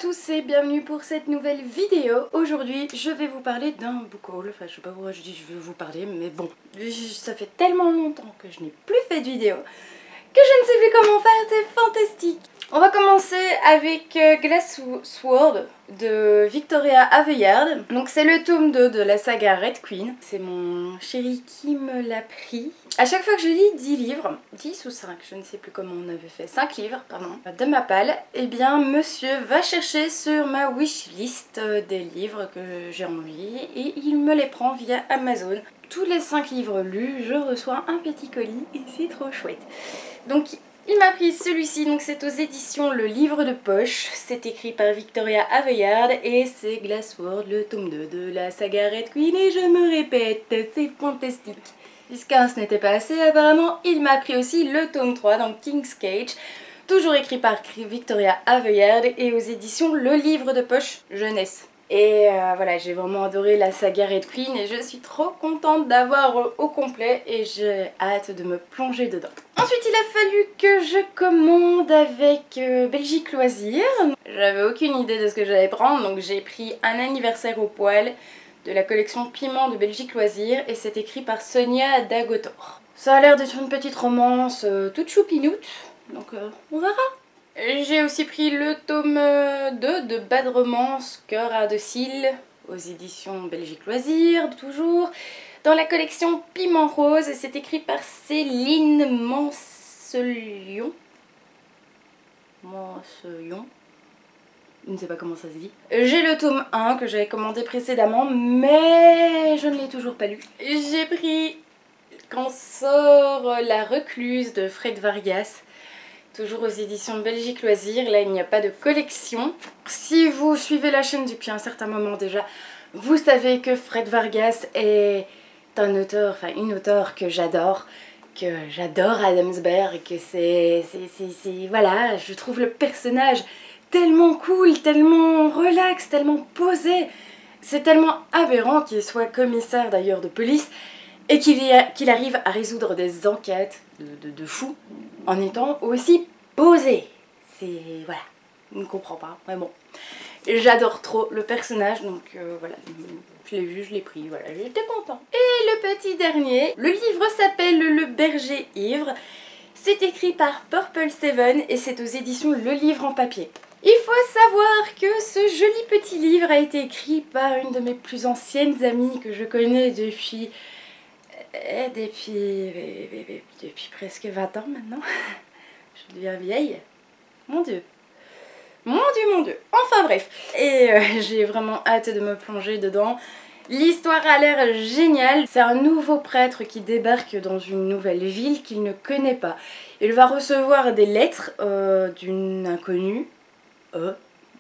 tous et bienvenue pour cette nouvelle vidéo. Aujourd'hui je vais vous parler d'un book haul, enfin je sais pas pourquoi je dis je vais vous parler mais bon, ça fait tellement longtemps que je n'ai plus fait de vidéo que je ne sais plus comment faire, c'est fantastique. On va commencer avec Glass Sword de Victoria Aveyard. Donc c'est le tome 2 de la saga Red Queen. C'est mon chéri qui me l'a pris. À chaque fois que je lis 10 livres, 10 ou 5, je ne sais plus comment on avait fait, 5 livres, pardon, de ma palle, et bien monsieur va chercher sur ma wishlist des livres que j'ai envie et il me les prend via Amazon. Tous les 5 livres lus, je reçois un petit colis et c'est trop chouette. Donc il m'a pris celui-ci, donc c'est aux éditions Le Livre de Poche, c'est écrit par Victoria Aveyard et c'est Glass Sword, le tome 2 de la saga Red Queen et je me répète, c'est fantastique. Puisqu'un ce n'était pas assez, apparemment il m'a pris aussi le tome 3, donc King's Cage, toujours écrit par Victoria Aveyard et aux éditions Le Livre de Poche jeunesse. Et voilà, j'ai vraiment adoré la saga Red Queen et je suis trop contente d'avoir au complet et j'ai hâte de me plonger dedans. Ensuite il a fallu que je commande avec Belgique Loisirs. J'avais aucune idée de ce que j'allais prendre, donc j'ai pris Un anniversaire au poil de la collection Piment de Belgique Loisirs et c'est écrit par Sonia Dagotor. Ça a l'air d'être une petite romance toute choupinoute, donc on verra. J'ai aussi pris le tome 2 de Bad Romance, Cœur à deux cils, aux éditions Belgique Loisirs, toujours, dans la collection Piment Rose, et c'est écrit par Céline Manselion. Je ne sais pas comment ça se dit. J'ai le tome 1 que j'avais commandé précédemment, mais je ne l'ai toujours pas lu. J'ai pris Quand sort La Recluse de Fred Vargas. Toujours aux éditions de Belgique Loisirs, là il n'y a pas de collection. Si vous suivez la chaîne depuis un certain moment déjà, vous savez que Fred Vargas est un auteur, enfin une auteure que j'adore Adamsberg, que c'est voilà, je trouve le personnage tellement cool, tellement relax, tellement posé. C'est tellement aberrant qu'il soit commissaire d'ailleurs de police et qu'il arrive à résoudre des enquêtes de fous en étant aussi posé. C'est... voilà, je ne comprends pas, vraiment. J'adore trop le personnage, donc voilà, je l'ai vu, je l'ai pris, voilà, j'étais contente. Et le petit dernier, le livre s'appelle Le Berger Ivre. C'est écrit par Purple Seven et c'est aux éditions Le Livre en papier. Il faut savoir que ce joli petit livre a été écrit par une de mes plus anciennes amies que je connais depuis presque 20 ans maintenant. Je deviens vieille. Mon Dieu. Mon Dieu, mon Dieu. Enfin bref. Et j'ai vraiment hâte de me plonger dedans. L'histoire a l'air géniale. C'est un nouveau prêtre qui débarque dans une nouvelle ville qu'il ne connaît pas. Il va recevoir des lettres d'une inconnue.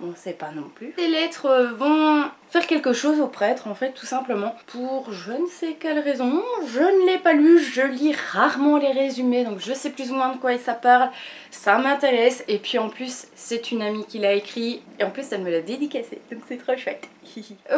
On ne sait pas non plus. Les lettres vont faire quelque chose au prêtre en fait, tout simplement. Pour je ne sais quelle raison, je ne l'ai pas lu, je lis rarement les résumés, donc je sais plus ou moins de quoi ça parle. Ça m'intéresse et puis en plus c'est une amie qui l'a écrit et en plus elle me l'a dédicacé, donc c'est trop chouette.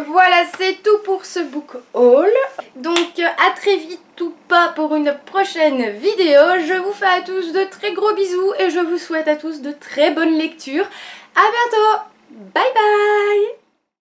Voilà, c'est tout pour ce book haul. Donc à très vite ou pas pour une prochaine vidéo. Je vous fais à tous de très gros bisous et je vous souhaite à tous de très bonnes lectures. À bientôt. Bye bye.